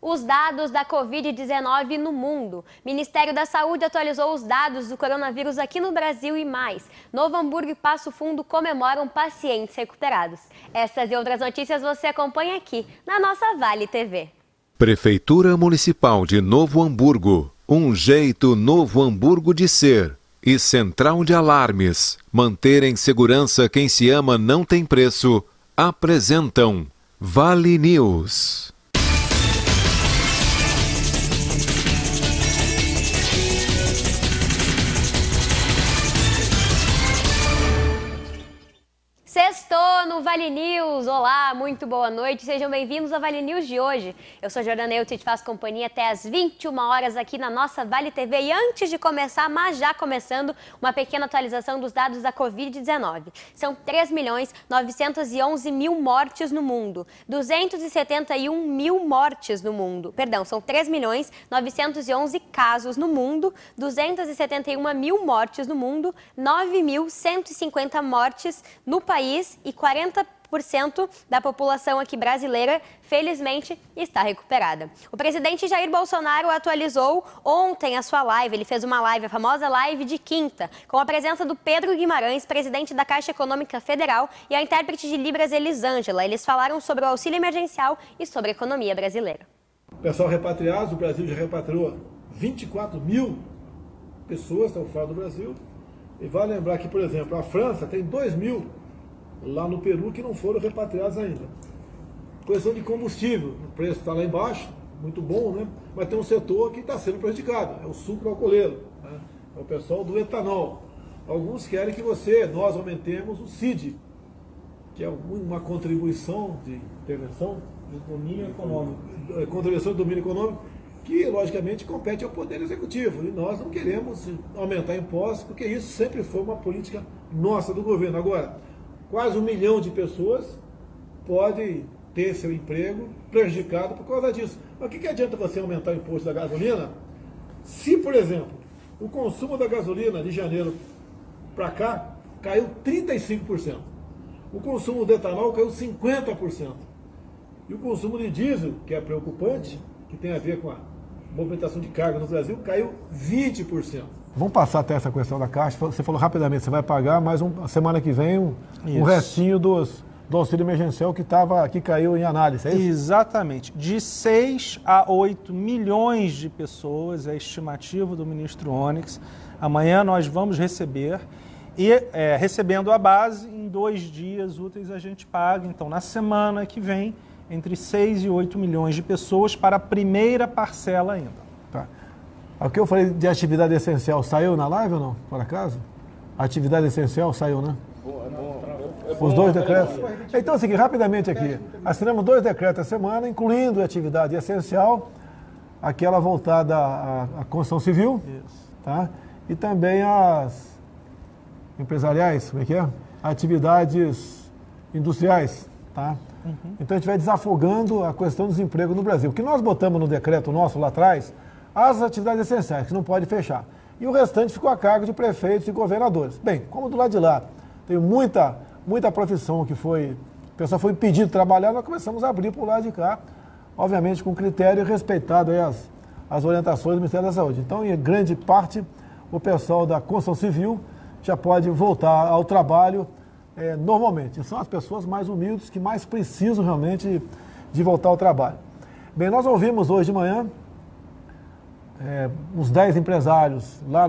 Os dados da Covid-19 no mundo. Ministério da Saúde atualizou os dados do coronavírus aqui no Brasil e mais. Novo Hamburgo e Passo Fundo comemoram pacientes recuperados. Essas e outras notícias você acompanha aqui na nossa Vale TV. Prefeitura Municipal de Novo Hamburgo. Um jeito Novo Hamburgo de ser. E Central de Alarmes. Manter em segurança quem se ama não tem preço. Apresentam Vale News. Sextou no Vale News. Olá, muito boa noite. Sejam bem-vindos ao Vale News de hoje. Eu sou Jordana Euti e te faço companhia até às 21 horas aqui na nossa Vale TV. E antes de começar, mas já começando, uma pequena atualização dos dados da Covid-19. São 3.911.000 mortes no mundo. 271.000 mortes no mundo. Perdão, são 3.911 casos no mundo. 271.000 mortes no mundo. 9.150 mortes no país. E 40% da população aqui brasileira, felizmente, está recuperada. O presidente Jair Bolsonaro atualizou ontem a sua live. Ele fez uma live, a famosa live de quinta, com a presença do Pedro Guimarães, presidente da Caixa Econômica Federal, e a intérprete de Libras Elisângela. Eles falaram sobre o auxílio emergencial e sobre a economia brasileira. Pessoal repatriado, o Brasil já repatriou 24 mil pessoas, estão fora do Brasil. E vale lembrar que, por exemplo, a França tem 2 mil lá no Peru que não foram repatriados ainda. Questão de combustível, o preço está lá embaixo, muito bom, né? Mas tem um setor que está sendo prejudicado, é o sucro alcooleiro, né? É o pessoal do etanol. Alguns querem que nós aumentemos o CID, que é uma contribuição de intervenção de domínio econômico. Contribuição de domínio econômico, que logicamente compete ao Poder Executivo. E nós não queremos aumentar impostos, porque isso sempre foi uma política nossa do governo. Agora, quase 1 milhão de pessoas podem ter seu emprego prejudicado por causa disso. Mas o que adianta você aumentar o imposto da gasolina se, por exemplo, o consumo da gasolina de janeiro para cá caiu 35%. O consumo do etanol caiu 50%. E o consumo de diesel, que é preocupante, que tem a ver com a movimentação de carga no Brasil, caiu 20%. Vamos passar até essa questão da Caixa. Você falou rapidamente, você vai pagar mais semana que vem um restinho do auxílio emergencial que caiu em análise, é isso? Exatamente. De 6 a 8 milhões de pessoas, é a estimativa do ministro Onyx. Amanhã nós vamos receber e recebendo a base, em 2 dias úteis a gente paga. Então, na semana que vem, entre 6 e 8 milhões de pessoas para a primeira parcela ainda. Tá. O que eu falei de atividade essencial saiu na live ou não, por acaso? A atividade essencial saiu, né? Os 2 decretos. Então, é o seguinte, rapidamente aqui. Assinamos 2 decretos a semana, incluindo a atividade essencial, aquela voltada à construção civil, tá? E também as empresariais, como é que é? Atividades industriais, tá? Então, a gente vai desafogando a questão do desemprego no Brasil. O que nós botamos no decreto nosso lá atrás, as atividades essenciais, que não pode fechar. E o restante ficou a cargo de prefeitos e governadores. Bem, como do lado de lá tem muita profissão que o pessoal foi impedido de trabalhar, nós começamos a abrir para o lado de cá, obviamente com critério e respeitado aí as orientações do Ministério da Saúde. Então, em grande parte, o pessoal da construção civil já pode voltar ao trabalho normalmente. São as pessoas mais humildes que mais precisam realmente de voltar ao trabalho. Bem, nós ouvimos hoje de manhã uns 10 empresários lá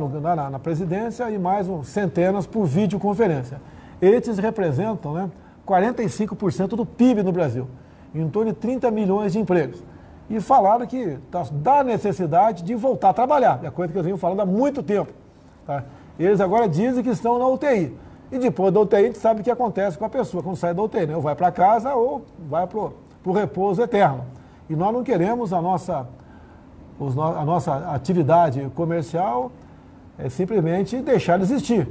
na presidência e mais centenas por videoconferência. Esses representam 45% do PIB no Brasil, em torno de 30 milhões de empregos. E falaram que da necessidade de voltar a trabalhar, é a coisa que eles vinham falando há muito tempo. Tá? Eles agora dizem que estão na UTI. E depois da UTI a gente sabe o que acontece com a pessoa quando sai da UTI, né? Ou vai para casa ou vai para o repouso eterno. E nós não queremos a nossa atividade comercial simplesmente deixar de existir.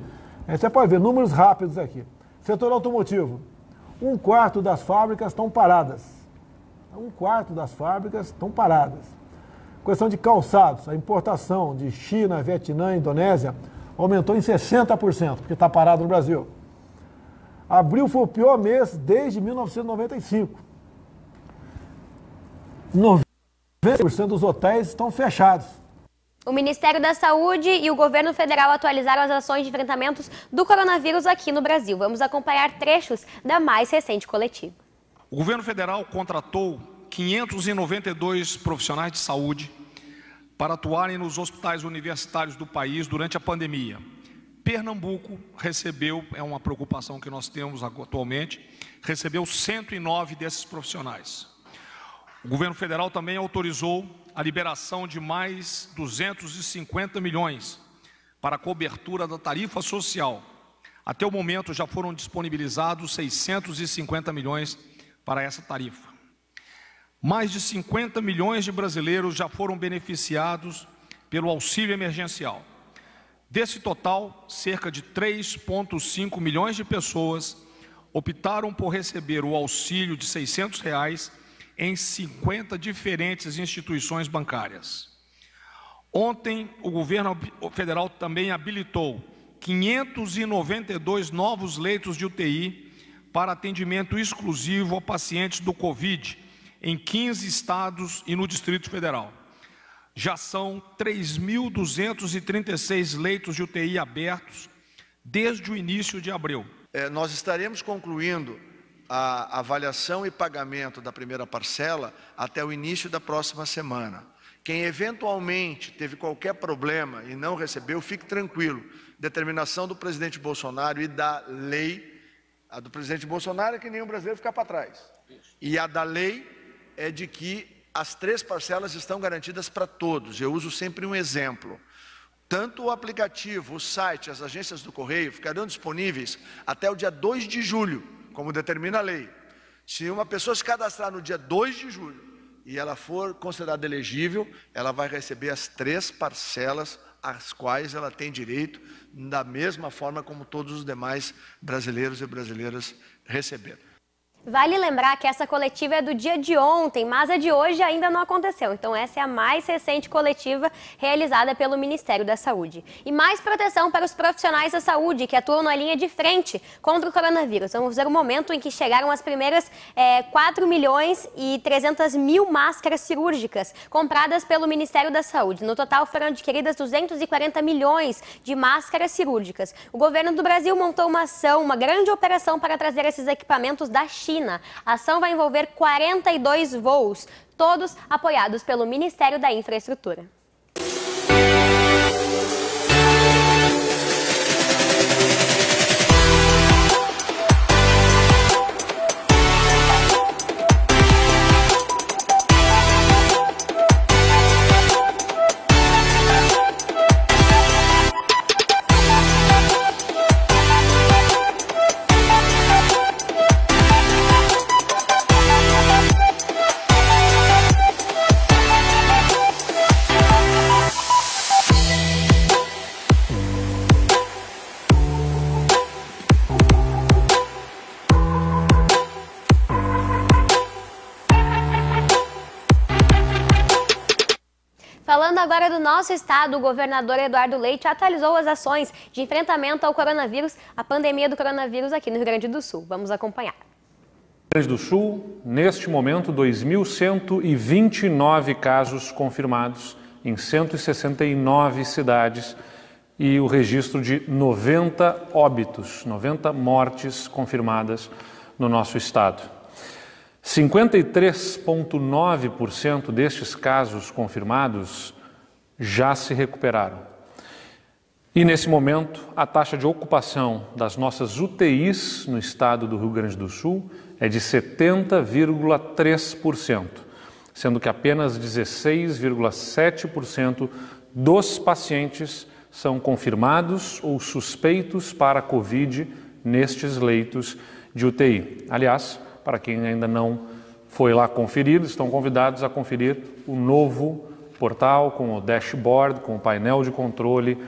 Você pode ver números rápidos aqui. Setor automotivo, 1/4 das fábricas estão paradas. 1/4 das fábricas estão paradas. Questão de calçados, a importação de China, Vietnã, Indonésia aumentou em 60%, porque está parado no Brasil. Abril foi o pior mês desde 1995. 90% dos hotéis estão fechados. O Ministério da Saúde e o governo federal atualizaram as ações de enfrentamento do coronavírus aqui no Brasil. Vamos acompanhar trechos da mais recente coletiva. O governo federal contratou 592 profissionais de saúde para atuarem nos hospitais universitários do país durante a pandemia. Pernambuco recebeu, é uma preocupação que nós temos atualmente, recebeu 109 desses profissionais. O governo federal também autorizou a liberação de mais 250 milhões para a cobertura da tarifa social. Até o momento já foram disponibilizados 650 milhões para essa tarifa. Mais de 50 milhões de brasileiros já foram beneficiados pelo auxílio emergencial. Desse total, cerca de 3,5 milhões de pessoas optaram por receber o auxílio de R$ 600 em 50 diferentes instituições bancárias. Ontem, o governo federal também habilitou 592 novos leitos de UTI para atendimento exclusivo a pacientes do Covid em 15 estados e no Distrito Federal. Já são 3.236 leitos de UTI abertos desde o início de abril. Nós estaremos concluindo a avaliação e pagamento da primeira parcela até o início da próxima semana. Quem eventualmente teve qualquer problema e não recebeu, fique tranquilo. Determinação do presidente Bolsonaro e da lei, a do presidente Bolsonaro é que nenhum brasileiro ficar para trás. E a da lei é de que as 3 parcelas estão garantidas para todos. Eu uso sempre um exemplo. Tanto o aplicativo, o site, as agências do Correio ficarão disponíveis até o dia 2 de julho, como determina a lei. Se uma pessoa se cadastrar no dia 2 de julho e ela for considerada elegível, ela vai receber as 3 parcelas às quais ela tem direito, da mesma forma como todos os demais brasileiros e brasileiras receberam. Vale lembrar que essa coletiva é do dia de ontem, mas a de hoje ainda não aconteceu. Então essa é a mais recente coletiva realizada pelo Ministério da Saúde. E mais proteção para os profissionais da saúde que atuam na linha de frente contra o coronavírus. Vamos ver o momento em que chegaram as primeiras 4 milhões e 300 mil máscaras cirúrgicas compradas pelo Ministério da Saúde. No total foram adquiridas 240 milhões de máscaras cirúrgicas. O governo do Brasil montou uma grande operação para trazer esses equipamentos da China. A ação vai envolver 42 voos, todos apoiados pelo Ministério da Infraestrutura. Falando agora do nosso estado, o governador Eduardo Leite atualizou as ações de enfrentamento ao coronavírus, a pandemia do coronavírus aqui no Rio Grande do Sul. Vamos acompanhar. No Rio Grande do Sul, neste momento, 2.129 casos confirmados em 169 cidades e o registro de 90 óbitos, 90 mortes confirmadas no nosso estado. 53,9% destes casos confirmados já se recuperaram. E, nesse momento, a taxa de ocupação das nossas UTIs no estado do Rio Grande do Sul é de 70,3%, sendo que apenas 16,7% dos pacientes são confirmados ou suspeitos para a Covid nestes leitos de UTI. Aliás, para quem ainda não foi lá conferir, estão convidados a conferir o novo portal com o dashboard, com o painel de controle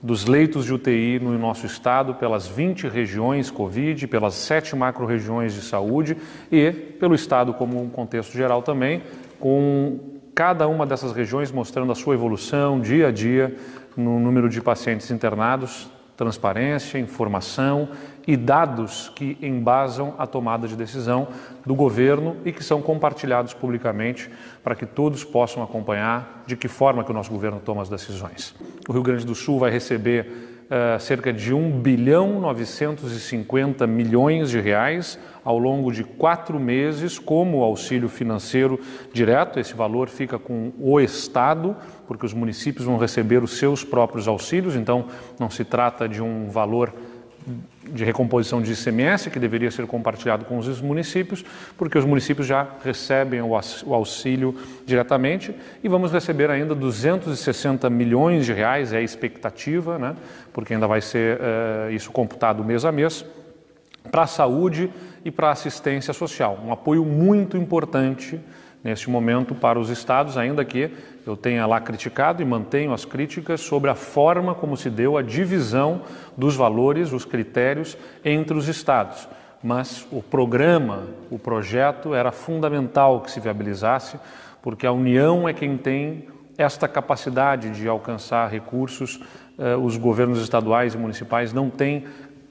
dos leitos de UTI no nosso estado, pelas 20 regiões Covid, pelas 7 macro-regiões de saúde e pelo estado como um contexto geral também, com cada uma dessas regiões mostrando a sua evolução dia a dia no número de pacientes internados, transparência, informação e dados que embasam a tomada de decisão do governo e que são compartilhados publicamente para que todos possam acompanhar de que forma que o nosso governo toma as decisões. O Rio Grande do Sul vai receber cerca de 1.950 bilhões de reais ao longo de 4 meses como auxílio financeiro direto. Esse valor fica com o Estado, porque os municípios vão receber os seus próprios auxílios, então não se trata de um valor de recomposição de ICMS que deveria ser compartilhado com os municípios, porque os municípios já recebem o auxílio diretamente, e vamos receber ainda 260 milhões de reais, é a expectativa, né? Porque ainda vai ser isso computado mês a mês, para a saúde e para a assistência social. Um apoio muito importante neste momento para os estados, ainda que eu tenha lá criticado e mantenho as críticas sobre a forma como se deu a divisão dos valores, os critérios entre os estados. Mas o programa, o projeto era fundamental que se viabilizasse, porque a União é quem tem esta capacidade de alcançar recursos. Os governos estaduais e municipais não têm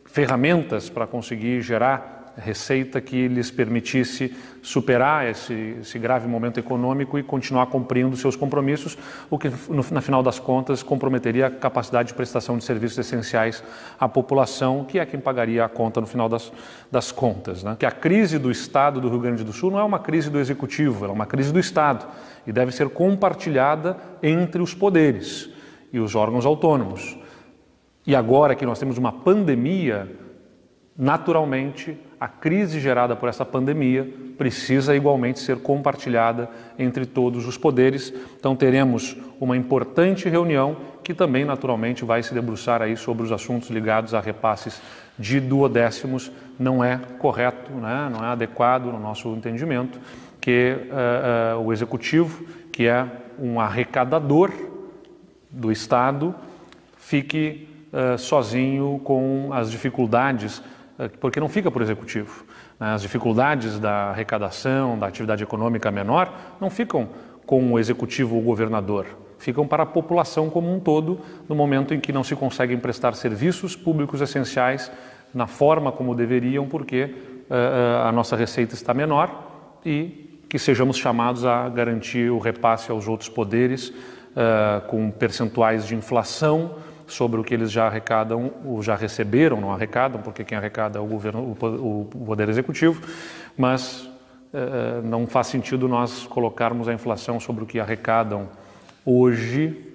ferramentas para conseguir gerar receita que lhes permitisse superar esse grave momento econômico e continuar cumprindo seus compromissos, o que, na final das contas, comprometeria a capacidade de prestação de serviços essenciais à população, que é quem pagaria a conta no final das contas, né? Que a crise do Estado do Rio Grande do Sul não é uma crise do Executivo, ela é uma crise do Estado e deve ser compartilhada entre os poderes e os órgãos autônomos. E agora que nós temos uma pandemia, naturalmente, a crise gerada por essa pandemia precisa igualmente ser compartilhada entre todos os poderes. Então teremos uma importante reunião que também naturalmente vai se debruçar aí sobre os assuntos ligados a repasses de duodécimos. Não é correto, né? Não é adequado no nosso entendimento que o Executivo, que é um arrecadador do Estado, fique sozinho com as dificuldades, porque não fica por Executivo. As dificuldades da arrecadação, da atividade econômica menor, não ficam com o Executivo ou o governador, ficam para a população como um todo, no momento em que não se conseguem prestar serviços públicos essenciais na forma como deveriam, porque a nossa receita está menor, e que sejamos chamados a garantir o repasse aos outros poderes com percentuais de inflação sobre o que eles já arrecadam ou já receberam, não arrecadam, porque quem arrecada é o governo, o Poder Executivo, mas não faz sentido nós colocarmos a inflação sobre o que arrecadam hoje,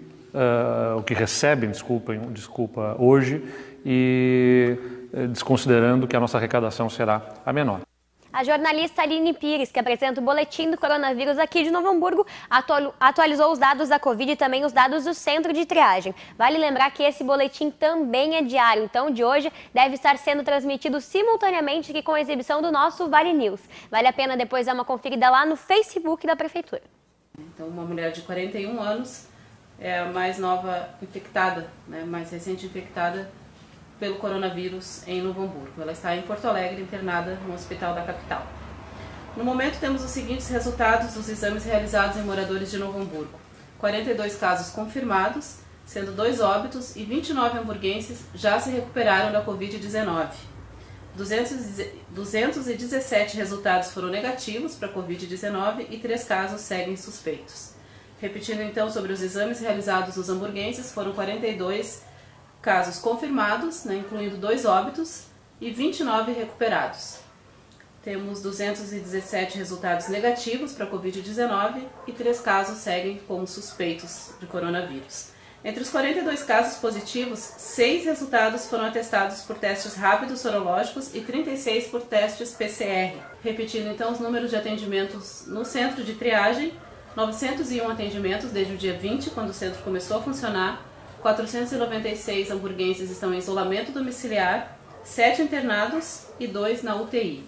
o que recebem, desculpa, hoje, e desconsiderando que a nossa arrecadação será a menor. A jornalista Aline Pires, que apresenta o boletim do coronavírus aqui de Novo Hamburgo, atualizou os dados da Covid e também os dados do centro de triagem. Vale lembrar que esse boletim também é diário, então de hoje deve estar sendo transmitido simultaneamente aqui com a exibição do nosso Vale News. Vale a pena depois dar uma conferida lá no Facebook da Prefeitura. Então, uma mulher de 41 anos é a mais nova infectada, né, mais recente infectada pelo coronavírus em Novo Hamburgo. Ela está em Porto Alegre, internada no hospital da capital. No momento temos os seguintes resultados dos exames realizados em moradores de Novo Hamburgo. 42 casos confirmados, sendo 2 óbitos, e 29 hamburguenses já se recuperaram da Covid-19. 217 resultados foram negativos para a Covid-19 e 3 casos seguem suspeitos. Repetindo então sobre os exames realizados nos hamburguenses, foram 42 casos confirmados, né, incluindo 2 óbitos, e 29 recuperados. Temos 217 resultados negativos para a Covid-19 e 3 casos seguem como suspeitos de coronavírus. Entre os 42 casos positivos, 6 resultados foram atestados por testes rápidos sorológicos e 36 por testes PCR. Repetindo então os números de atendimentos no centro de triagem: 901 atendimentos desde o dia 20, quando o centro começou a funcionar, 496 hamburguenses estão em isolamento domiciliar, 7 internados e 2 na UTI.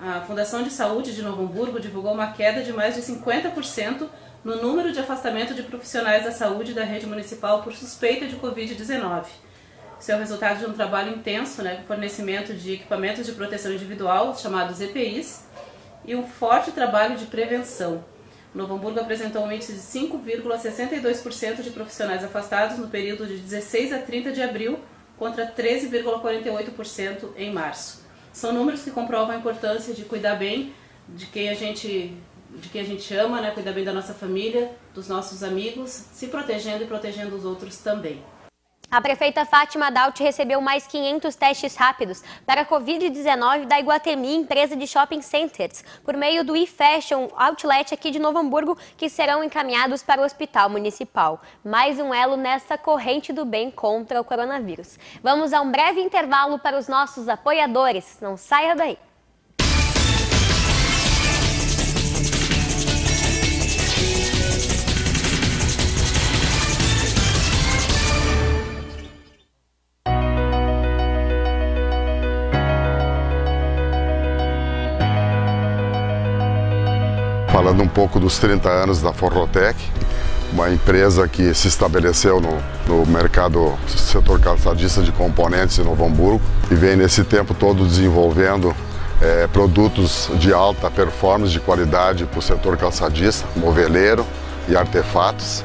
A Fundação de Saúde de Novo Hamburgo divulgou uma queda de mais de 50% no número de afastamento de profissionais da saúde da rede municipal por suspeita de Covid-19. Isso é o resultado de um trabalho intenso, né, com fornecimento de equipamentos de proteção individual, chamados EPIs, e um forte trabalho de prevenção. Novo Hamburgo apresentou um índice de 5,62% de profissionais afastados no período de 16 a 30 de abril, contra 13,48% em março. São números que comprovam a importância de cuidar bem de quem a gente ama, né? Cuidar bem da nossa família, dos nossos amigos, se protegendo e protegendo os outros também. A prefeita Fátima Dalt recebeu mais 500 testes rápidos para a Covid-19 da Iguatemi, empresa de shopping centers, por meio do eFashion Outlet aqui de Novo Hamburgo, que serão encaminhados para o Hospital Municipal. Mais um elo nessa corrente do bem contra o coronavírus. Vamos a um breve intervalo para os nossos apoiadores. Não saia daí! Falando um pouco dos 30 anos da Forrotec, uma empresa que se estabeleceu no mercado setor calçadista de componentes em Novo Hamburgo e vem nesse tempo todo desenvolvendo produtos de alta performance, de qualidade para o setor calçadista, moveleiro e artefatos.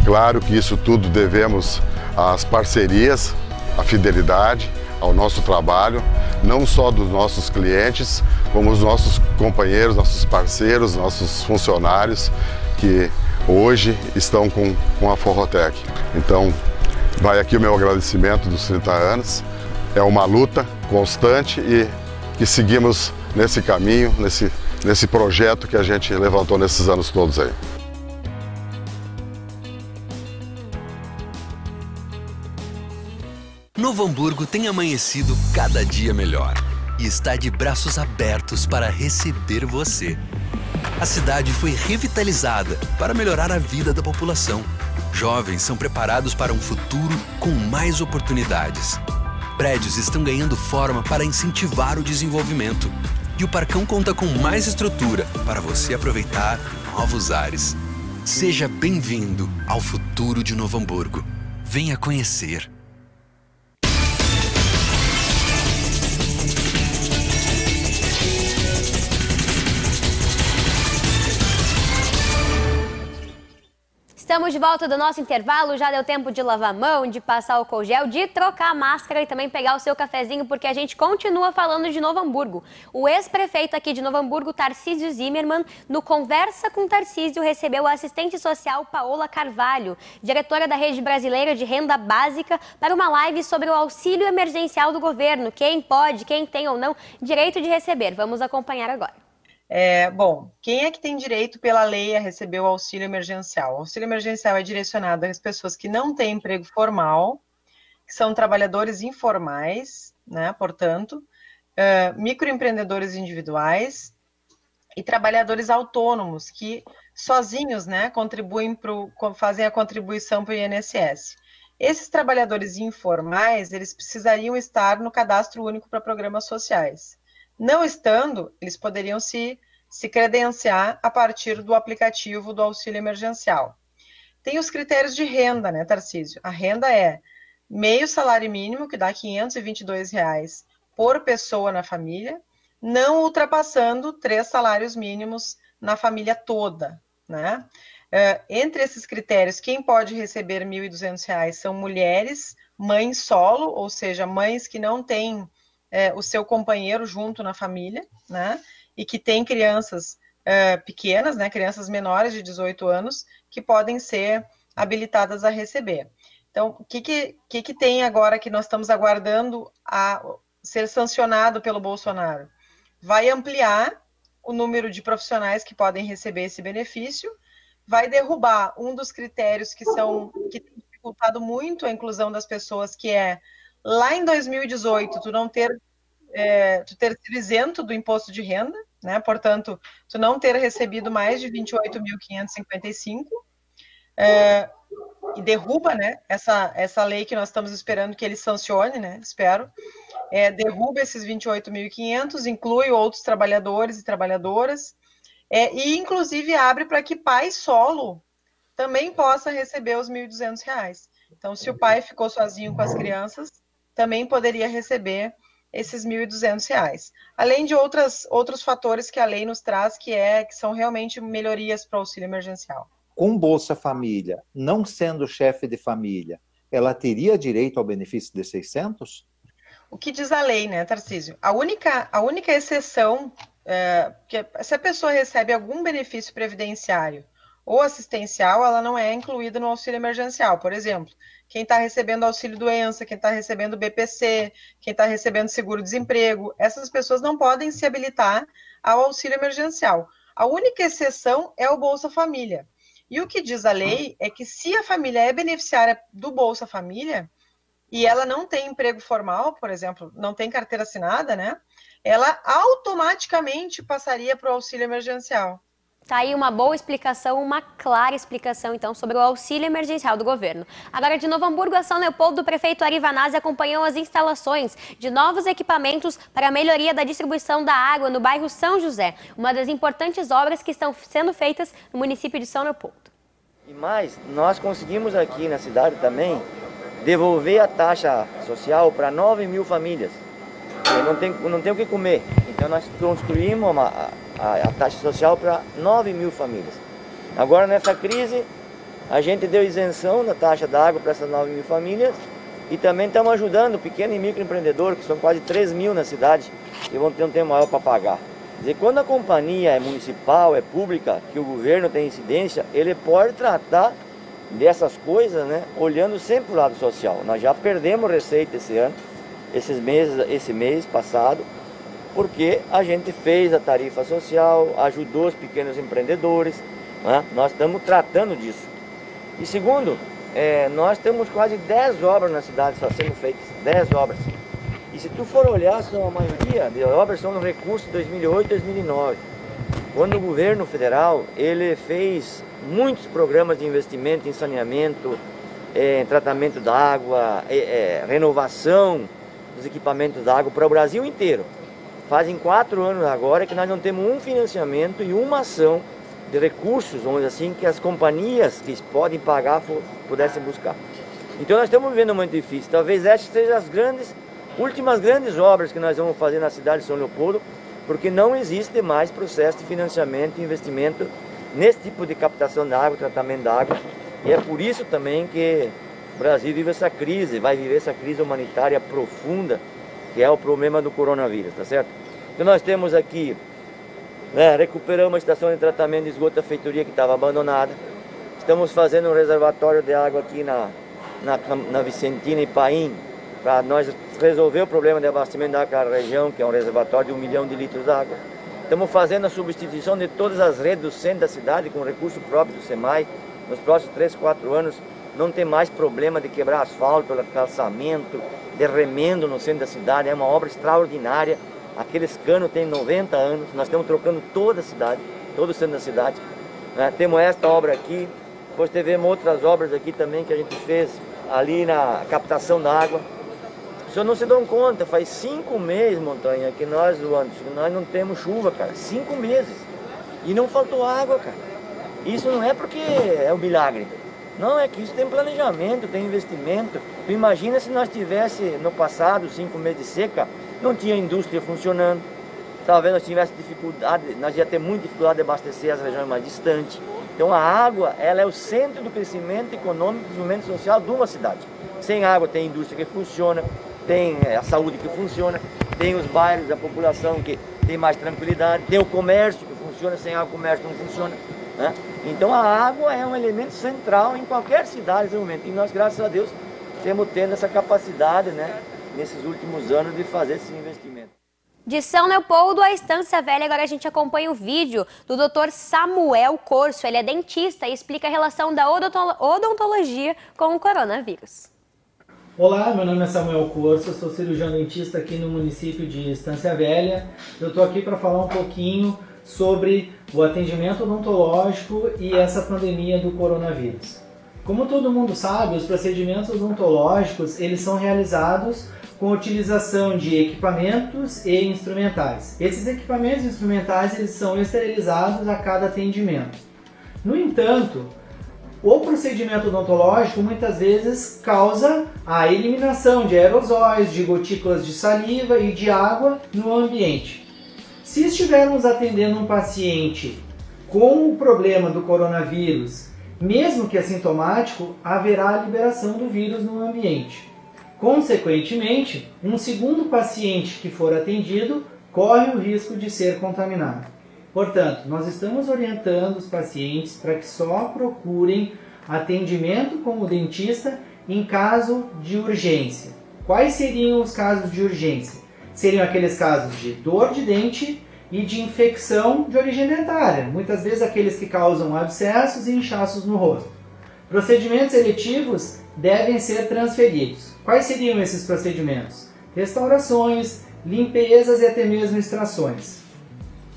Claro que isso tudo devemos às parcerias, à fidelidade, ao nosso trabalho, não só dos nossos clientes, como os nossos companheiros, nossos parceiros, nossos funcionários que hoje estão com a Forrotec. Então, vai aqui o meu agradecimento dos 30 anos. É uma luta constante e que seguimos nesse caminho, nesse projeto que a gente levantou nesses anos todos aí. Novo Hamburgo tem amanhecido cada dia melhor e está de braços abertos para receber você. A cidade foi revitalizada para melhorar a vida da população. Jovens são preparados para um futuro com mais oportunidades. Prédios estão ganhando forma para incentivar o desenvolvimento. E o Parcão conta com mais estrutura para você aproveitar novos ares. Seja bem-vindo ao futuro de Novo Hamburgo. Venha conhecer. Estamos de volta do nosso intervalo, já deu tempo de lavar a mão, de passar álcool gel, de trocar a máscara e também pegar o seu cafezinho, porque a gente continua falando de Novo Hamburgo. O ex-prefeito aqui de Novo Hamburgo, Tarcísio Zimmermann, no Conversa com Tarcísio, recebeu a assistente social Paola Carvalho, diretora da Rede Brasileira de Renda Básica, para uma live sobre o auxílio emergencial do governo, quem pode, quem tem ou não direito de receber. Vamos acompanhar agora. Bom, quem é que tem direito pela lei a receber o auxílio emergencial? O auxílio emergencial é direcionado às pessoas que não têm emprego formal, que são trabalhadores informais, né, portanto, microempreendedores individuais e trabalhadores autônomos que sozinhos, né, fazem a contribuição para o INSS. Esses trabalhadores informais, eles precisariam estar no Cadastro Único para Programas Sociais. Não estando, eles poderiam se credenciar a partir do aplicativo do auxílio emergencial. Tem os critérios de renda, né, Tarcísio? A renda é meio salário mínimo, que dá R$ 522 por pessoa na família, não ultrapassando 3 salários mínimos na família toda, né? Entre esses critérios, quem pode receber R$ 1.200 são mulheres, mães solo, ou seja, mães que não têm o seu companheiro junto na família, né, e que tem crianças pequenas, né, crianças menores de 18 anos, que podem ser habilitadas a receber. Então, o que tem agora que nós estamos aguardando a ser sancionado pelo Bolsonaro? Vai ampliar o número de profissionais que podem receber esse benefício, vai derrubar um dos critérios que tem dificultado muito a inclusão das pessoas, que é lá em 2018, tu ter sido isento do imposto de renda, né? Portanto, tu não ter recebido mais de 28.555, e derruba, né, essa lei que nós estamos esperando que ele sancione, né? Espero. Derruba esses 28.500, inclui outros trabalhadores e trabalhadoras, e inclusive abre para que pai solo também possa receber os R$ 1.200. Então, se o pai ficou sozinho com as crianças, também poderia receber esses R$ 1.200. Além de outros fatores que a lei nos traz, que são realmente melhorias para o auxílio emergencial. Com Bolsa Família, não sendo chefe de família, ela teria direito ao benefício de 600? O que diz a lei, né, Tarcísio? A única exceção, que se a pessoa recebe algum benefício previdenciário ou assistencial, ela não é incluída no auxílio emergencial. Por exemplo, quem está recebendo auxílio-doença, quem está recebendo BPC, quem está recebendo seguro-desemprego, essas pessoas não podem se habilitar ao auxílio emergencial. A única exceção é o Bolsa Família. E o que diz a lei é que se a família é beneficiária do Bolsa Família e ela não tem emprego formal, por exemplo, não tem carteira assinada, né? Ela automaticamente passaria para o auxílio emergencial. Tá aí uma boa explicação, uma clara explicação, então, sobre o auxílio emergencial do governo. Agora, de Novo Hamburgo a São Leopoldo, o prefeito Ari Vanazzi acompanhou as instalações de novos equipamentos para a melhoria da distribuição da água no bairro São José, uma das importantes obras que estão sendo feitas no município de São Leopoldo. E mais, nós conseguimos aqui na cidade também devolver a taxa social para 9.000 famílias. Não tem o que comer, então nós construímos a taxa social para 9.000 famílias. Agora, nessa crise, a gente deu isenção da taxa da água para essas 9.000 famílias e também estamos ajudando o pequeno e microempreendedor, que são quase 3.000 na cidade, e vão ter um tempo maior para pagar. Quer dizer, quando a companhia é municipal, é pública, que o governo tem incidência, ele pode tratar dessas coisas, né, olhando sempre para o lado social. Nós já perdemos receita esse ano, esse mês passado, porque a gente fez a tarifa social, ajudou os pequenos empreendedores, né? Nós estamos tratando disso. E segundo, nós temos quase 10 obras na cidade sendo feitas, 10 obras. E se tu for olhar, a maioria de obras são no recurso de 2008 e 2009. Quando o governo federal, ele fez muitos programas de investimento em saneamento, em tratamento da água, renovação dos equipamentos da água para o Brasil inteiro. Fazem 4 anos agora que nós não temos um financiamento e uma ação de recursos, vamos dizer assim, que as companhias que podem pagar pudessem buscar. Então nós estamos vivendo um momento difícil. Talvez essas sejam as últimas grandes obras que nós vamos fazer na cidade de São Leopoldo, porque não existe mais processo de financiamento e investimento nesse tipo de captação da água, tratamento da água. E é por isso também que o Brasil vive essa crise, vai viver essa crise humanitária profunda, que é o problema do coronavírus, tá certo? Então nós temos aqui, recuperamos a estação de tratamento de esgoto da feitoria que estava abandonada. Estamos fazendo um reservatório de água aqui na Vicentina e Paim, para nós resolver o problema de abastecimento da água na região, que é um reservatório de 1 milhão de litros de água. Estamos fazendo a substituição de todas as redes do centro da cidade com recurso próprio do SEMAI. Nos próximos 3, 4 anos não tem mais problema de quebrar asfalto, calçamento, de remendo no centro da cidade. É uma obra extraordinária. Aqueles canos têm 90 anos. Nós estamos trocando toda a cidade, todo o centro da cidade. Temos esta obra aqui. Depois tivemos outras obras aqui também que a gente fez ali na captação da água. Os senhores não se dão conta, faz 5 meses, Montanha, que nós não temos chuva, cara. 5 meses. E não faltou água, cara. Isso não é porque é um milagre. Não, é que isso tem planejamento, tem investimento. Tu imagina se nós tivesse no passado 5 meses de seca, não tinha indústria funcionando. Talvez nós tivéssemos dificuldade, nós ia ter muita dificuldade de abastecer as regiões mais distantes. Então a água, ela é o centro do crescimento econômico e desenvolvimento social de uma cidade. Sem água tem indústria que funciona, tem a saúde que funciona, tem os bairros, a população que tem mais tranquilidade, tem o comércio que funciona, sem água o comércio não funciona, né? Então a água é um elemento central em qualquer cidade nesse momento. E nós, graças a Deus, temos tendo essa capacidade, né, nesses últimos anos de fazer esse investimento. De São Leopoldo à Estância Velha, agora a gente acompanha o vídeo do Dr. Samuel Corso. Ele é dentista e explica a relação da odontologia com o coronavírus. Olá, meu nome é Samuel Corso, eu sou cirurgião dentista aqui no município de Estância Velha. Eu estou aqui para falar um pouquinho sobre o atendimento odontológico e essa pandemia do coronavírus. Como todo mundo sabe, os procedimentos odontológicos eles são realizados com a utilização de equipamentos e instrumentais. Esses equipamentos e instrumentais eles são esterilizados a cada atendimento. No entanto, o procedimento odontológico muitas vezes causa a eliminação de aerosóis, de gotículas de saliva e de água no ambiente. Se estivermos atendendo um paciente com o problema do coronavírus Mesmo que assintomático, haverá liberação do vírus no ambiente. Consequentemente, um segundo paciente que for atendido corre o risco de ser contaminado. Portanto, nós estamos orientando os pacientes para que só procurem atendimento com o dentista em caso de urgência. Quais seriam os casos de urgência? Seriam aqueles casos de dor de dente e de infecção de origem dentária, muitas vezes aqueles que causam abscessos e inchaços no rosto. Procedimentos eletivos devem ser transferidos. Quais seriam esses procedimentos? Restaurações, limpezas e até mesmo extrações.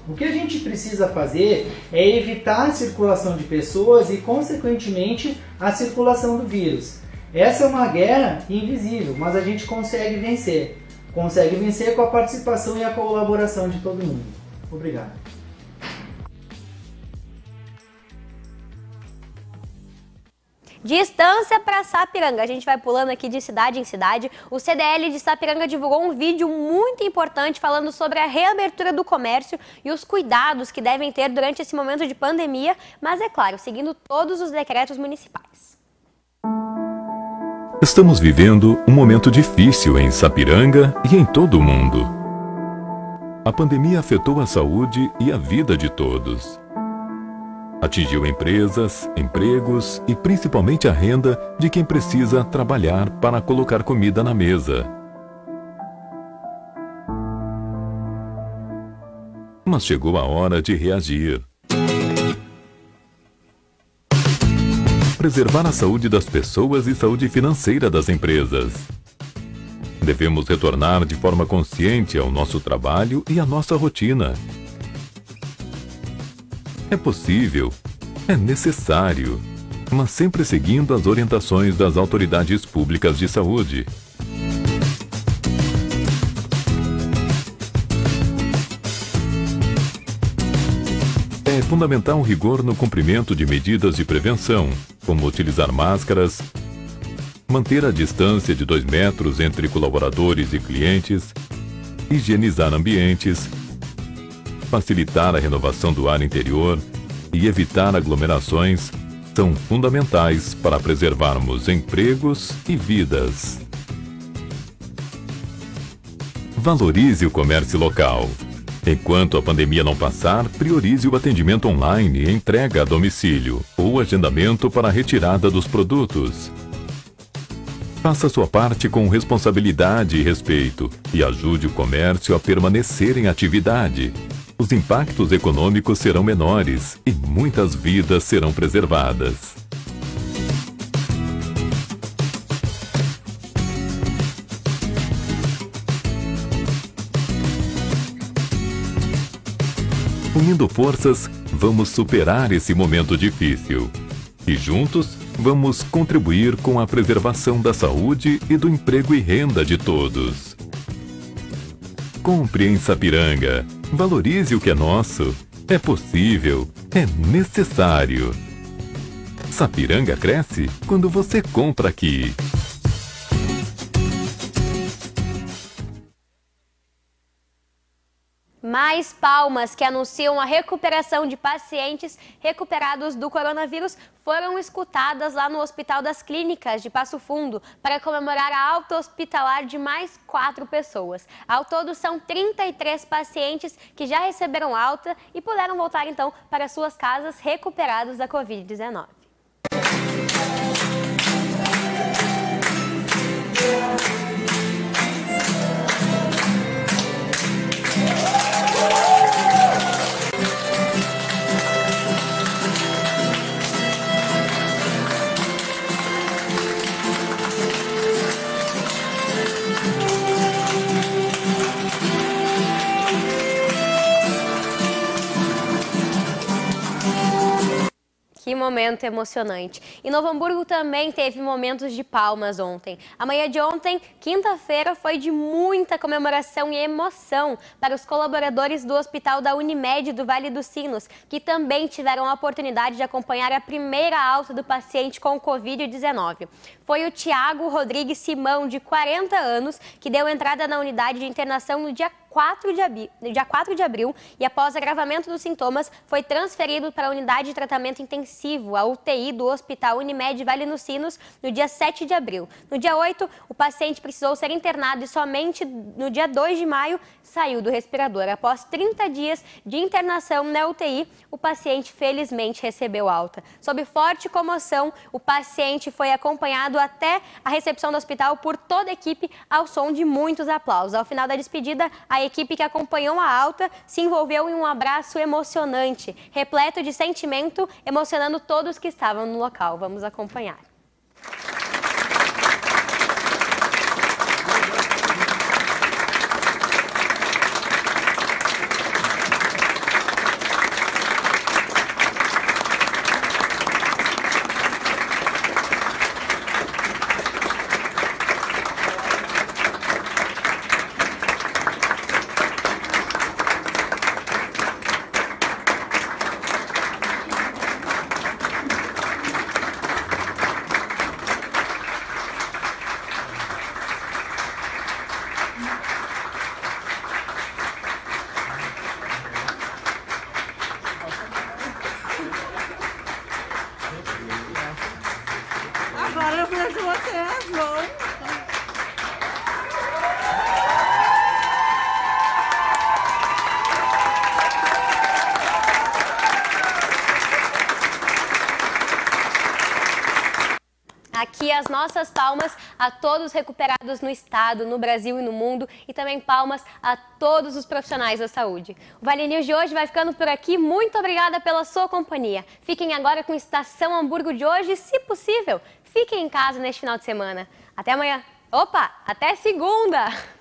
O que a gente precisa fazer é evitar a circulação de pessoas e, consequentemente, a circulação do vírus. Essa é uma guerra invisível, mas a gente consegue vencer. Consegue vencer com a participação e a colaboração de todo mundo. Obrigado. Distância para Sapiranga. A gente vai pulando aqui de cidade em cidade. O CDL de Sapiranga divulgou um vídeo muito importante falando sobre a reabertura do comércio e os cuidados que devem ter durante esse momento de pandemia, mas é claro, seguindo todos os decretos municipais. Estamos vivendo um momento difícil em Sapiranga e em todo o mundo. A pandemia afetou a saúde e a vida de todos. Atingiu empresas, empregos e principalmente a renda de quem precisa trabalhar para colocar comida na mesa. Mas chegou a hora de reagir. Preservar a saúde das pessoas e saúde financeira das empresas. Devemos retornar de forma consciente ao nosso trabalho e à nossa rotina. É possível, é necessário, mas sempre seguindo as orientações das autoridades públicas de saúde. É fundamental o rigor no cumprimento de medidas de prevenção, como utilizar máscaras, manter a distância de 2 metros entre colaboradores e clientes, higienizar ambientes, facilitar a renovação do ar interior e evitar aglomerações são fundamentais para preservarmos empregos e vidas. Valorize o comércio local. Enquanto a pandemia não passar, priorize o atendimento online e entrega a domicílio ou agendamento para a retirada dos produtos. Faça sua parte com responsabilidade e respeito e ajude o comércio a permanecer em atividade. Os impactos econômicos serão menores e muitas vidas serão preservadas. Unindo forças, vamos superar esse momento difícil. E juntos, vamos contribuir com a preservação da saúde e do emprego e renda de todos. Compre em Sapiranga. Valorize o que é nosso. É possível. É necessário. Sapiranga cresce quando você compra aqui. Mais Palmas, que anunciam a recuperação de pacientes recuperados do coronavírus, foram escutadas lá no Hospital das Clínicas de Passo Fundo para comemorar a alta hospitalar de mais 4 pessoas. Ao todo, são 33 pacientes que já receberam alta e puderam voltar então para suas casas recuperados da Covid-19. Que momento emocionante. E Novo Hamburgo também teve momentos de palmas ontem. A manhã de ontem, quinta-feira, foi de muita comemoração e emoção para os colaboradores do Hospital da Unimed do Vale dos Sinos, que também tiveram a oportunidade de acompanhar a primeira alta do paciente com Covid-19. Foi o Tiago Rodrigues Simão, de 40 anos, que deu entrada na unidade de internação no dia 4 de abril e, após agravamento dos sintomas, foi transferido para a unidade de tratamento intensivo, a UTI do Hospital Unimed Vale dos Sinos, no dia 7 de abril. No dia 8, o paciente precisou ser internado e somente no dia 2 de maio saiu do respirador. Após 30 dias de internação na UTI, o paciente felizmente recebeu alta. Sob forte comoção, o paciente foi acompanhado até a recepção do hospital por toda a equipe, ao som de muitos aplausos. Ao final da despedida, a equipe que acompanhou a alta se envolveu em um abraço emocionante, repleto de sentimento, emocionando todos que estavam no local. Vamos acompanhar. Agora eu vejo você as mãos. Aqui as nossas palmas a todos recuperados no estado, no Brasil e no mundo, e também palmas a todos os profissionais da saúde. O Vale News de hoje vai ficando por aqui. Muito obrigada pela sua companhia. Fiquem agora com Estação Hamburgo de hoje, se possível, fiquem em casa neste final de semana. Até amanhã. Opa, até segunda!